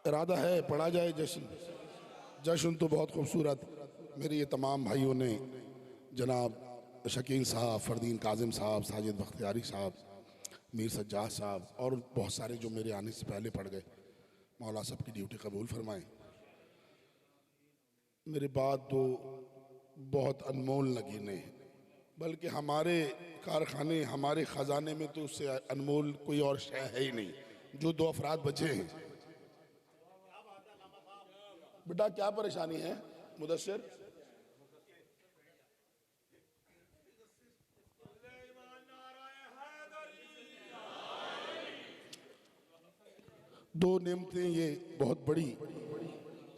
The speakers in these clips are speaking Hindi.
इरादा है पढ़ा जाए जश्न। जश्न तो बहुत खूबसूरत मेरे ये तमाम भाइयों ने, जनाब शकील साहब, फरदीन काजिम साहब, साजिद बख्तियारी साहब, मीर सज्जाद साहब और बहुत सारे जो मेरे आने से पहले पढ़ गए, मौला साहब की ड्यूटी कबूल फरमाएं। मेरे बाद तो बहुत अनमोल नगीने, बल्कि हमारे कारखाने, हमारे ख़जाने में तो उससे अनमोल कोई और शय है ही नहीं। जो दो अफराद बचे हैं। बेटा क्या परेशानी है मुदस्सिर? दो नेमतें ये बहुत बड़ी,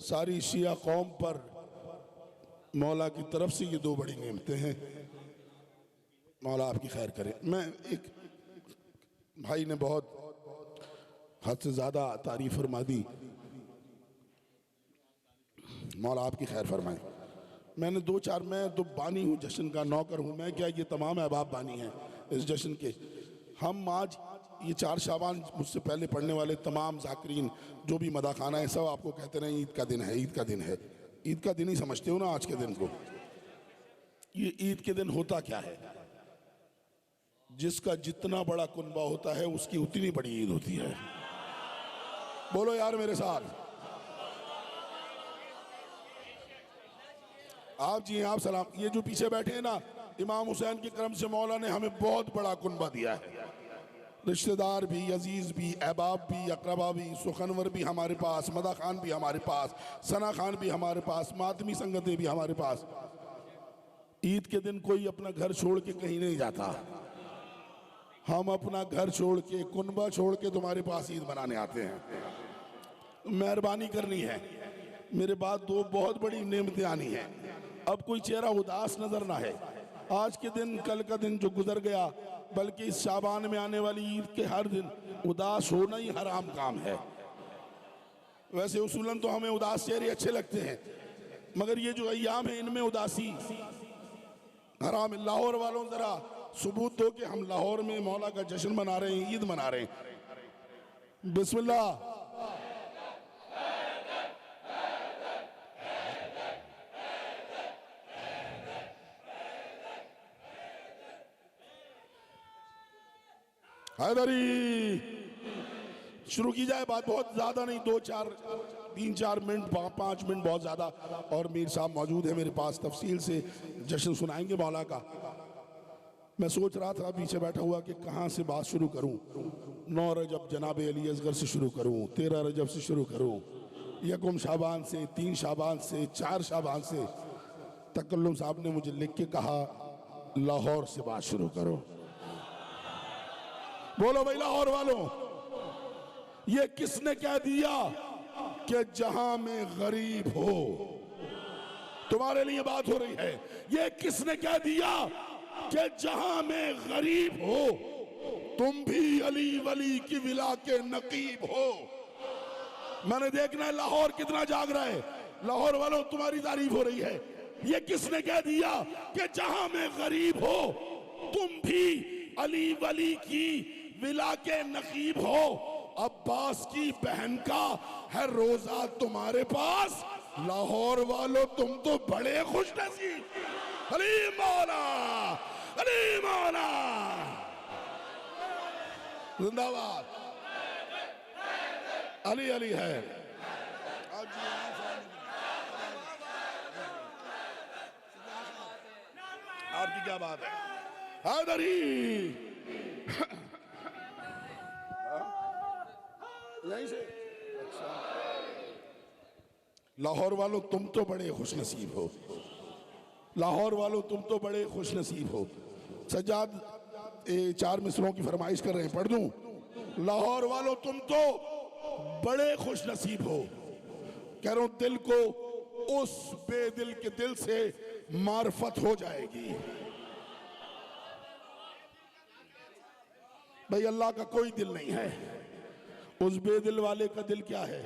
सारी शिया कौम पर मौला की तरफ से ये दो बड़ी नेमतें हैं। मौला आपकी खैर करे। मैं एक भाई ने बहुत हद से ज़्यादा तारीफ फरमा दी, मौला आपकी खैर फरमाए। मैंने दो चार, मैं तो बानी हूँ, जश्न का नौकर हूँ मैं, क्या ये तमाम अहबाब बानी हैं इस जश्न के। हम आज ये 4 शाबान मुझसे पहले पढ़ने वाले तमाम जाकिरीन जो भी मदाखाना है, सब आपको कहते रहे ईद का दिन है, ईद का दिन है। ईद का दिन ही समझते हो ना आज के दिन को? ये ईद के दिन होता क्या है? जिसका जितना बड़ा कुनबा होता है उसकी उतनी बड़ी ईद होती है। बोलो यार मेरे साथ। आप जी आप सलाम। ये जो पीछे बैठे हैं ना, इमाम हुसैन के करम से मौला ने हमें बहुत बड़ा कुनबा दिया है। रिश्तेदार भी, अजीज भी, अहबाब भी, अकरबा भी, सुखनवर भी हमारे पास, मदा खान भी हमारे पास, सना खान भी हमारे पास, मातमी संगतें भी हमारे पास। ईद के दिन कोई अपना घर छोड़ के कहीं नहीं जाता। हम अपना घर छोड़ के, कुनबा छोड़ के तुम्हारे पास ईद मनाने आते हैं। मेहरबानी करनी है। मेरे बाद दो बहुत बड़ी नेमतें आनी है। अब कोई चेहरा उदास नजर ना है। आज के दिन, कल का दिन जो गुजर गया, बल्कि इस शाबान में आने वाली ईद के हर दिन उदास होना ही हराम काम है। वैसे उसूलन तो हमें उदास चेहरे अच्छे लगते हैं, मगर ये जो अय्याम है इनमें उदासी हराम है। लाहौर वालों जरा सबूत दो कि हम लाहौर में मौला का जश्न मना रहे हैं, ईद मना रहे हैं। बिस्मिल्लाह। हैदरी शुरू की जाए। बात बहुत ज्यादा नहीं, 3-4 मिनट, 5 मिनट बहुत ज्यादा। और मीर साहब मौजूद है मेरे पास, तफसील से जश्न सुनाएंगे मौला का। मैं सोच रहा था पीछे बैठा हुआ कि कहाँ से बात शुरू करूं। 9 रजब जनाब अली असगर से शुरू करूं, 13 रजब से शुरू करूं, 1 शाबान से, 3 शाबान से, 4 शाबान से। तकल्लुम साहब ने मुझे लिख के कहा लाहौर से बात शुरू करो। बोलो भाई लाहौर वालों, ये किसने कह दिया कि जहां में गरीब हो? तुम्हारे लिए बात हो रही है। ये किसने कह दिया कि जहां में गरीब हो तुम भी अली वली की विला के नकीब हो? मैंने देखना है लाहौर कितना जाग रहा है। लाहौर वालों तुम्हारी तारीफ हो रही है। ये किसने कह दिया कि जहां में गरीब हो तुम भी अली वली की विला के नकीब हो? अब्बास की बहन का है रोजा तुम्हारे पास। लाहौर वालों तुम तो बड़े खुशनसीब। अली मौला, अली मौला जिंदाबाद। अली अली है। आपकी क्या बात है? हैदरी यहीं से। अच्छा। लाहौर वालों तुम तो बड़े खुशनसीब हो। लाहौर वालों तुम तो बड़े खुशनसीब हो। सज्जाद 4 मिसरों की फरमाइश कर रहे हैं, पढ़ दूं? लाहौर वालों तुम तो बड़े खुशनसीब हो। कह रहा हूं दिल को उस बेदिल के दिल से मार्फत हो जाएगी। भाई अल्लाह का कोई दिल नहीं है, उस बेदिल वाले का दिल क्या है?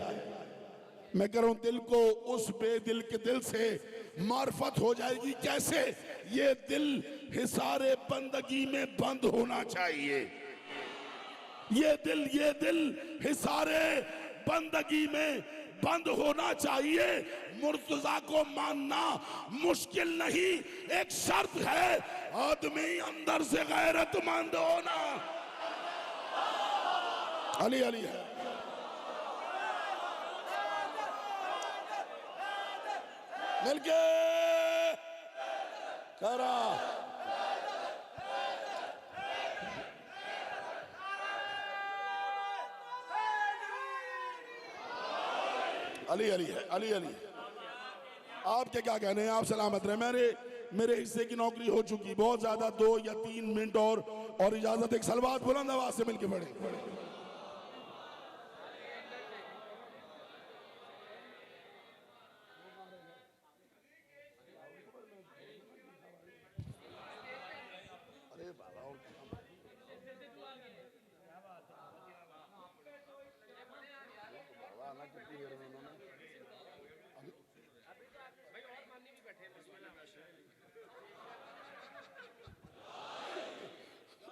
मैं कह रहा हूं दिल को उस बेदिल के दिल से मार्फत हो जाएगी। कैसे? ये दिल हिसारे बंदगी में बंद होना चाहिए। ये दिल हिसारे बंदगी में बंद होना चाहिए। मुर्तजा को मानना मुश्किल नहीं, एक शर्त है, आदमी अंदर से गैरतमंद होना। अली अली है। मिलके करा। अली अली है, अली अली। आपके क्या कहने हैं? आप सलामत रहे। मेरे हिस्से की नौकरी हो चुकी, बहुत ज्यादा 2 या 3 मिनट और इजाजत। एक सलवात बुलंद आवाज से मिलके पढ़े।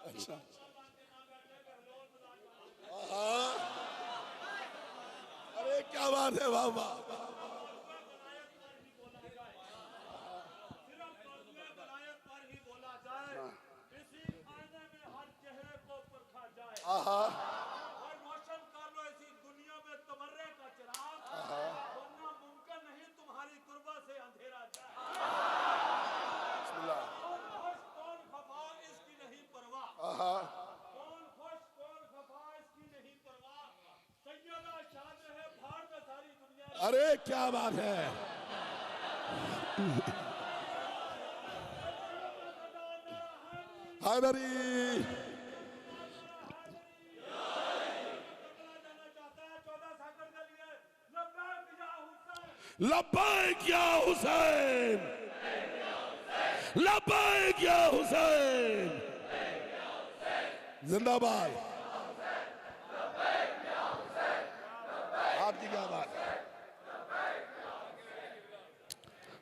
अच्छा, अरे क्या बात है, वाह वाह। आहा, और रोशन कर लो इसी दुनिया में तमर्रे का चिराग, वरना मुमकिन नहीं तुम्हारी कुर्बा से अंधेरा जाए। कौन खुश कौन खफा इसकी नहीं परवाह, कौन खुश कौन खफा इसकी नहीं परवाह। सैयदा शाद रहे भार में सारी दुनिया। अरे क्या बात है। हैदरी लब्बैक या हुसैन, लब्बैक या हुसैन, जिंदाबाद। आपकी क्या बात है?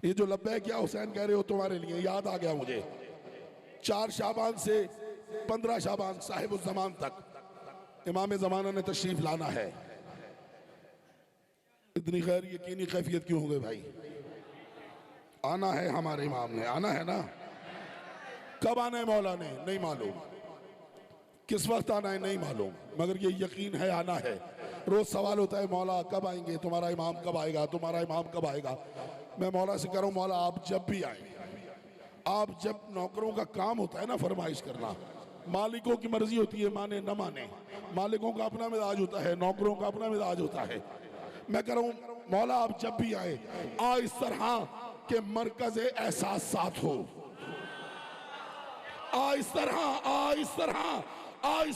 ये जो लब्बैक या हुसैन कह रहे हो, तुम्हारे लिए याद आ गया मुझे। 4 शाबान से 15 शाबान साहिब उस ज़मान तक इमाम ज़माना ने तशरीफ लाना है। इतनी गैर यकीनी कैफियत क्यों हो गई भाई? आना है हमारे इमाम ने, आना है ना। कब आना है मौला ने नहीं मालूम, किस वक्त आना है नहीं मालूम, मगर ये यकीन है आना है। रोज सवाल होता है मौला कब आएंगे, तुम्हारा इमाम कब आएगा, तुम्हारा इमाम कब आएगा। मैं मौला से कह रहा हूं मौला आप जब भी आए, आप जब नौकरों का काम होता है ना फरमाइश करना, मालिकों की मर्जी होती है माने न माने, मालिकों का अपना मिजाज होता है, नौकरों का अपना मिजाज होता है। मैं कह रहा हूं मौला आप जब भी आए इस तरह के मरकज एहसास साथ हो, इस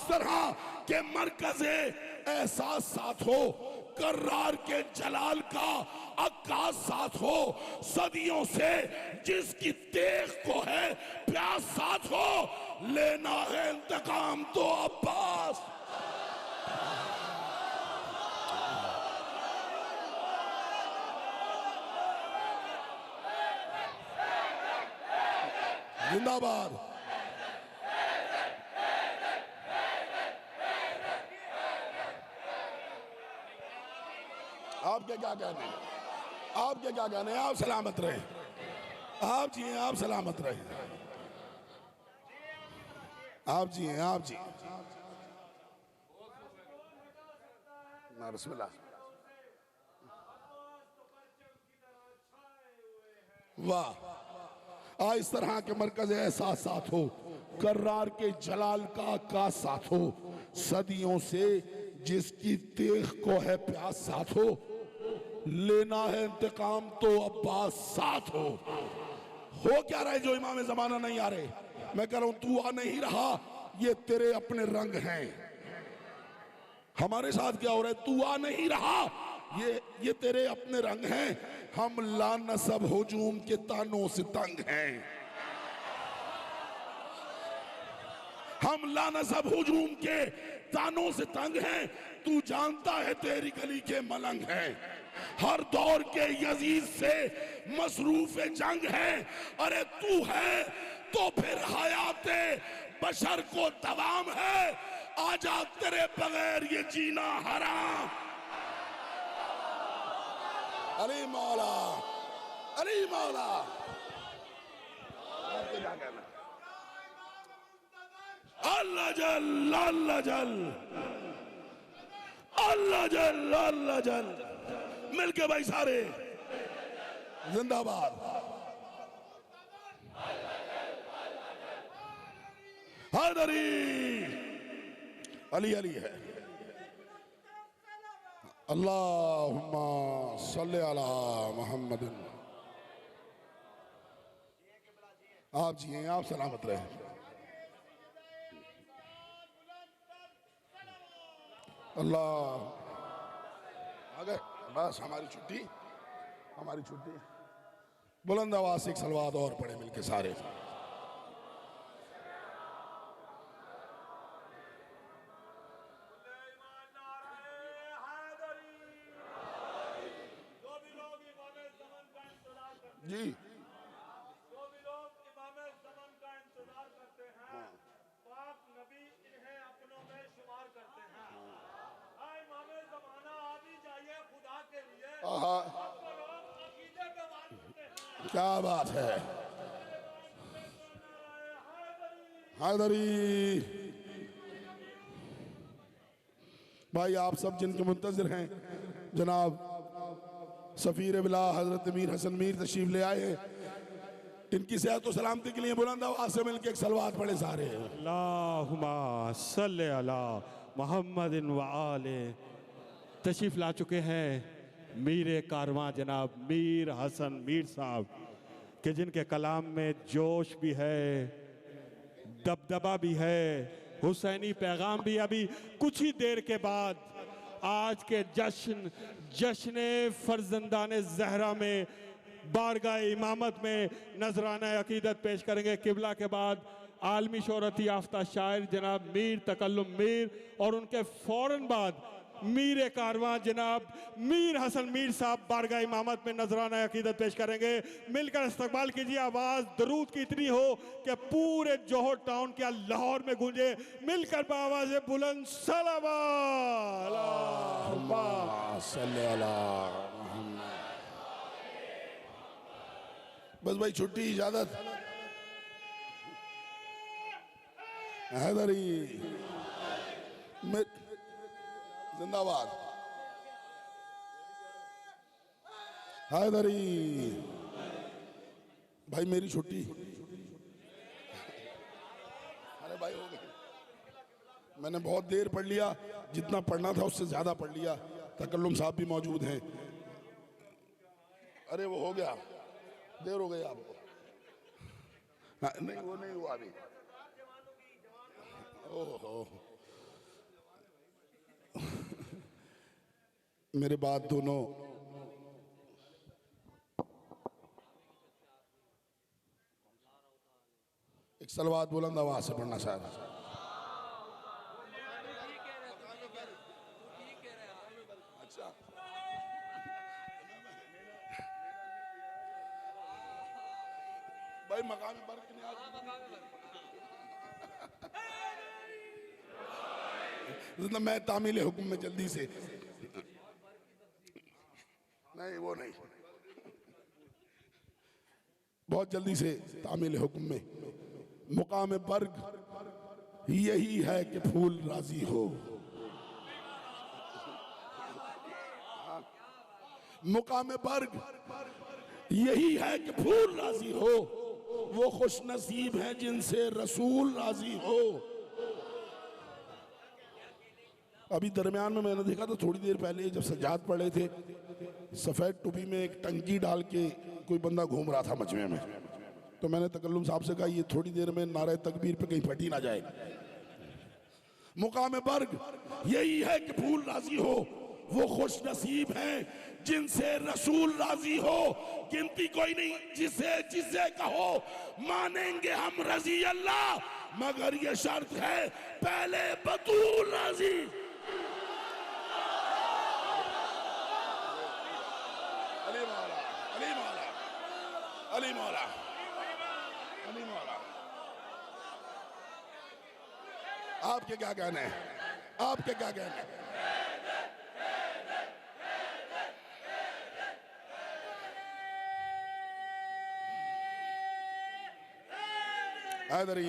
तरह के मरकज एहसास साथ हो, कर्रार के जलाल का अक्कास साथ हो, सदियों से जिसकी तेग को है प्यास साथ हो, लेना है इंतकाम तो अब्बास। जिंदाबाद। आपके क्या कहने हैं? आपके क्या कहने हैं? आप सलामत रहे, आप जी हैं, आप सलामत रहे, आप जी हैं, आप जी। बिस्मिल्लाह। वाह। इस तरह के मरकज एहसास साथ हो, कर्रार के जलाल का आकाश साथ हो, सदियों से जिसकी तेग को है प्यास साथ हो, लेना है इंतकाम तो अब्बास साथ हो। क्या रहा है जो इमाम ज़माना नहीं आ रहे? मैं कह रहा हूं तू आ नहीं रहा, ये तेरे अपने रंग हैं। हमारे साथ क्या हो रहा है? तू आ नहीं रहा, ये तेरे अपने रंग हैं। हम लानसब हुजूम के तानों से तंग हैं, हम लानसब हुजूम के तानों से तंग हैं। तू जानता है तेरी गली के मलंग हैं, हर दौर के यजीद से मसरूफ जंग है। अरे तू है तो फिर हयाते बशर को दवाम है, आजा तेरे बगैर ये जीना हराम। अली मौला, अली मौला। आपको क्या कहना? अल्लाह जल, अल्लाह जल, अल्लाह जल, अल्लाह जल। मिलके भाई सारे जिंदाबाद। हैदरी, अली अली है। अल्लाहुम्मा सल्ले अला मुहम्मद। आप जिए, आप सलामत रहे। अल्लाह। आ गए बस, हमारी छुट्टी, हमारी छुट्टी। बुलंद आवाज से एक सलवात और पढ़े मिलके सारे। जी, जो भी लोग इमाम ज़मान का इंतजार करते हैं, पाक नबी इन्हें अपनों में शुमार करते हैं। हाँ, इमाम ज़माना आ भी जाइए खुदा के लिए, आहा, आपको लोग अकीदे पे बात करते हैं। क्या बात है। हैदरी भाई, आप सब जिनके मुंतजिर हैं, जनाब सफीर बिला हजरत मीर हसन मीर तशरीफ ले आए हैं। इनकी सेहत और सलामती के लिए बुलंद आवाज से मिलकर एक सलवात पढ़े सारे। अल्लाहुम्मा सल्ले अला मुहम्मदिन व आले। तशरीफ़ ला चुके हैं मीर कारवां जनाब मीर हसन मीर साहब के, जिनके कलाम में जोश भी है, दबदबा भी है, हुसैनी पैगाम भी। अभी कुछ ही देर के बाद आज के जश्न फर्जंदान ज़हरा में बारगाह इमामत में नजराना अकीदत पेश करेंगे। किबला के बाद आलमी शोहरत याफ्ता शायर जनाब मीर तकल्लुम मीर, और उनके फौरन बाद मीर कारवां जनाब मीर हसन मीर साहब बारगाह इमामत में नजराना अकीदत पेश करेंगे। मिलकर इस्तकबाल कीजिए। आवाज़ दरूद की इतनी हो कि पूरे जोहर टाउन क्या लाहौर में गूंजे। मिलकर बावाज़ बुलंद सलावत। अल्लाहुम्मा सल्ले अला मुहम्मद। बस भाई छुट्टी, इजाजत। हैदरी जिंदाबाद। हैदरी भाई, मेरी छुट्टी। अरे भाई हो गई, मैंने बहुत देर पढ़ लिया, जितना पढ़ना था उससे ज्यादा पढ़ लिया। तकल्लुम साहब भी मौजूद हैं। अरे वो हो गया, देर हो गई आपको। नहीं, वो नहीं हुआ अभी। ओहो, मेरे बाद दोनों एक सलवात बुलंद आवाज से पढ़ना चाह रहा। अच्छा, भाई मकाम बर्क नहीं आ। मैं तामील हुक्म में जल्दी से, नहीं वो नहीं, बहुत जल्दी से तामील हुक्म में मुकाम बर्ग यही है कि फूल राजी हो। मुकाम बर्ग यही है कि फूल राजी हो, वो खुश नसीब है जिनसे रसूल राजी हो। अभी दरमियान में मैंने देखा था, थोड़ी देर पहले जब सजाद पढ़े थे, सफेद टोपी में एक टंकी डाल के कोई बंदा घूम रहा था मजमे में। तो मैंने तकल्लुम साहब से कहा, ये थोड़ी देर में नारे तकबीर पे कहीं फटी ना जाए। मुकाम बर्ग यही है कि फूल राजी हो, वो खुश नसीब हैं जिनसे रसूल राजी हो। गिनती कोई नहीं, जिसे जिसे कहो मानेंगे हम रजी अल्लाह, मगर ये शर्त है पहले बतूल राजी। अली मौला, अली मौला, अली मौला, अली मौला। आपके क्या कहने हैं? आपके क्या कहने हैं? हैदरी।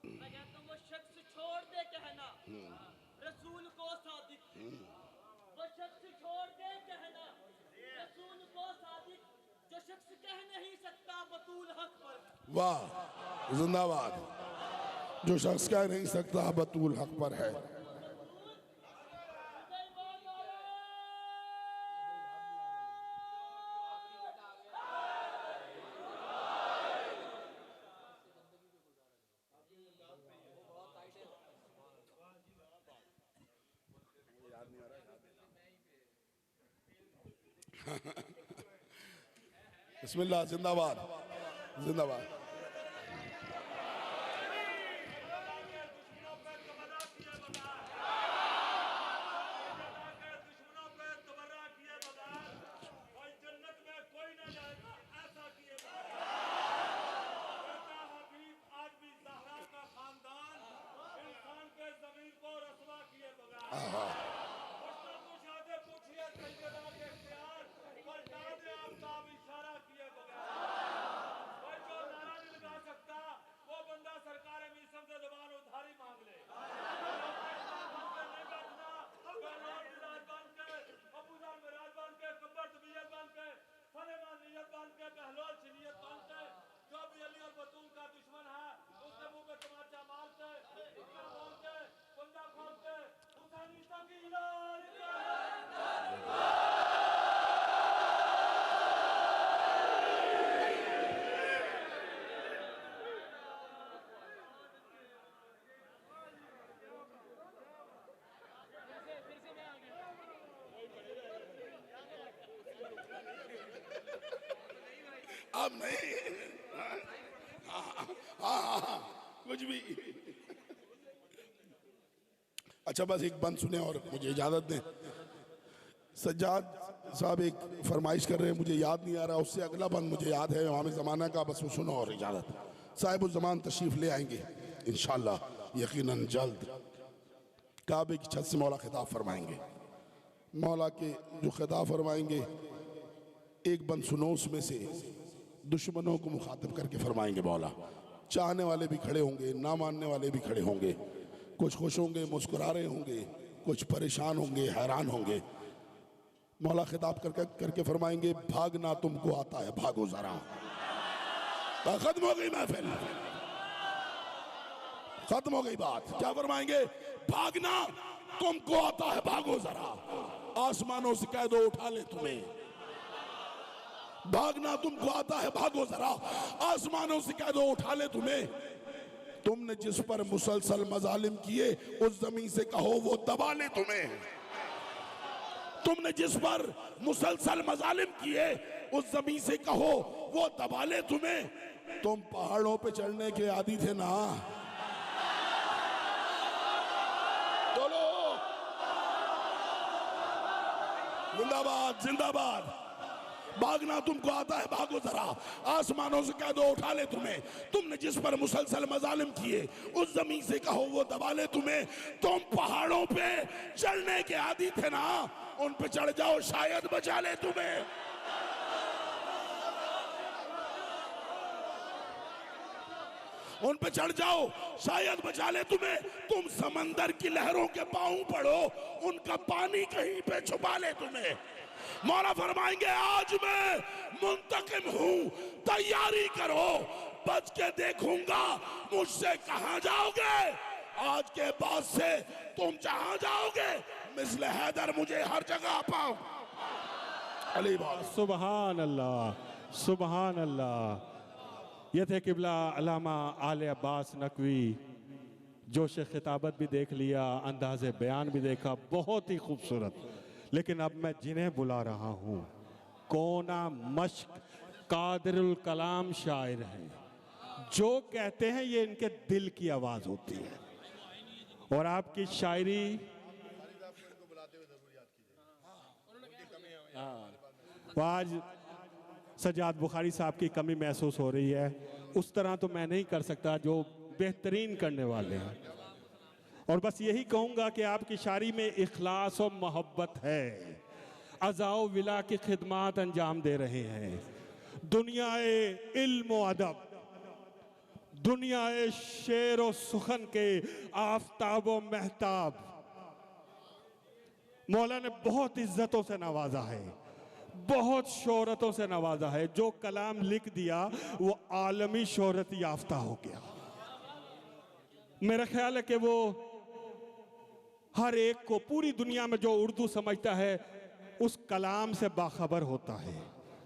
मैं कहता हूँ वो शख्स छोड़ दे कहना रसूल को सादिक, वो शख्स छोड़ दे कहना रसूल को सादिक, जो शख्स कह नहीं सकता बतूल हक पर। वाह, जिंदाबाद। जो शख्स कह नहीं सकता बतूल हक पर है। बिस्मिल्लाह, जिंदाबाद जिंदाबाद। दुश्मनों पे तबर्रा किए बगैर, दुश्मनों पे तबर्रा किए बगैर और जन्नत में कोई न जाएगा, ऐसा किए बगैर। बेटा हबीब आज भी ज़हरा का खानदान इंसान के ज़मीर को रसवा किए बगैर। कुशादे पूछिए सैयदा के इख्तियार पलटा दे आफ्ताब इशारा किए बगैर। कोई जो नारा नहीं लगा सकता वो बंदा सरकार मीसम से ज़बान उधारी मांग ले। नहीं बैठना, बहलोल मिराज बन के, अबूजान मिराज बन के, कब्बर तबीयत बन के, सलेमान नियत बन के, बहलोल शनीयत बन के, जो भी अली और बतूल का दुश्मन है उसके मुंह पे तमाचा मार के, उसका बोल के, पंजा खोल के, हुसैनी तक इलाज अब नहीं, हाँ, कुछ भी। अच्छा, बस एक बंद सुने और मुझे इजाजत दें। सज्जाद साहब एक फरमाइश कर रहे हैं, मुझे याद नहीं आ रहा, उससे अगला बंद मुझे याद है, इमाम ज़माना का, बस वो सुनो और इजाजत। साहिब उस ज़मान तशरीफ ले आएंगे इंशाअल्लाह, यकीनन जल्द। काबे की छत से मौला खिताब फरमाएंगे। मौला के जो खिताब फरमाएंगे, एक बंद सुनो, उसमें से दुश्मनों को मुखातिब करके फरमाएंगे मौला। चाहने वाले भी खड़े होंगे, ना मानने वाले भी खड़े होंगे, कुछ खुश होंगे, मुस्कुरा रहे होंगे, कुछ परेशान होंगे, हैरान होंगे। मौला खिताब करके फरमाएंगे, भागना तुमको आता है, भागो जरा। खत्म हो गई महफिल, खत्म हो गई बात। क्या फरमाएंगे? भागना तुमको आता है, भागो जरा। आसमानों से कह दो उठा ले तुम्हें। भागना तुमको आता है, भागो जरा। आसमानों से कह दो उठा ले तुम्हें। तुमने जिस पर मुसलसल मजालिम किए, उस जमीन से कहो वो दबा ले तुम्हें। तुमने जिस पर मुसलसल मजालिम किए, उस जमीन से कहो वो दबा ले तुम्हें। तुम पहाड़ों पे चढ़ने के आदी थे ना, बोलो जिंदाबाद जिंदाबाद। भागना तुमको आता है, भागो जरा। आसमानों से कह दो उठा ले तुम्हें। तुमने जिस पर मुसलसल मजालिम किए, उस जमीन से कहो वो दबा ले तुम्हें। तुम पहाड़ों पे चढ़ने के आदी थे ना, उन पे चढ़ जाओ शायद बचा ले तुम्हें। उन पे चढ़ जाओ शायद बचा ले तुम्हें। तुम समंदर की लहरों के पांव पड़ो, उनका पानी कहीं पे छुपा ले तुम्हें। मौला फरमाएंगे, आज मैं मुंतकिम हूं, तैयारी करो, बच के देखूंगा मुझसे कहां जाओगे। आज के बाद से तुम जहां जाओगे, मिस्ल हैदर मुझे हर जगह पाओ। अली बात। सुबहान अल्लाह, सुबहान अल्लाह। ये थे किबला अल्लामा आले अब्बास नकवी। जोश खिताबत भी देख लिया, अंदाज़ बयान भी देखा, बहुत ही खूबसूरत। लेकिन अब मैं जिन्हें बुला रहा हूँ, कोना मश्क कादिरुल कलाम शायर हैं, जो कहते हैं ये इनके दिल की आवाज़ होती है। और आपकी शायरी आज सजाद बुखारी साहब की कमी महसूस हो रही है, उस तरह तो मैं नहीं कर सकता जो बेहतरीन करने वाले हैं। और बस यही कहूँगा कि आपकी शायरी में इखलास और मोहब्बत है, अज़ाओ विला की खिदमत अंजाम दे रहे हैं। दुनियाए इल्म व अदब, दुनियाए शेर व सुखन के आफताब व महताब मौला ने बहुत इज्जतों से नवाजा है, बहुत शोहरतों से नवाजा है। जो कलाम लिख दिया वो आलमी शोहरत याफ्ता हो गया। मेरा ख्याल है कि वो हर एक को पूरी दुनिया में जो उर्दू समझता है उस कलाम से बाखबर होता है।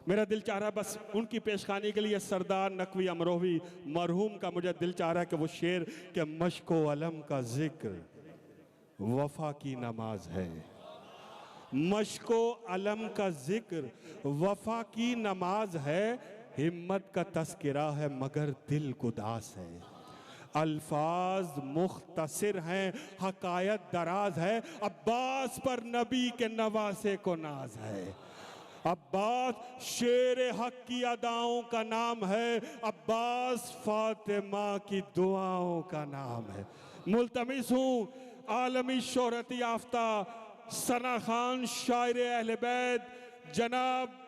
मेरा दिल चाह रहा है बस उनकी पेशखानी के लिए सरदार नकवी अमरोही मरहूम का मुझे दिल चाह रहा है कि वो शेर के मश्को अलम का जिक्र वफा की नमाज है, मश्को अलम का जिक्र वफा की नमाज है, हिम्मत का तस्किरा है मगर दिल गुदास है। अल्फाज मुख्तसिर हैं, हकायत दराज है, अब्बास पर नबी के नवासे को नाज है। अब्बास शेर हक की अदाओं का नाम है, अब्बास फातिमा की दुआओं का नाम है। मुल्तमिस हूँ आलमी शोहरत याफ्ता सना खान शायर अहले बैत जनाब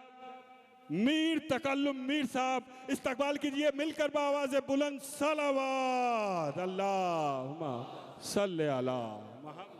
मीर तकल्लुम मीर साहब, इस्तकबाल कीजिए मिलकर बावाज़ बुलंद सलावत। अल्लाहुम्मा सल्ले अला मुहम्मद।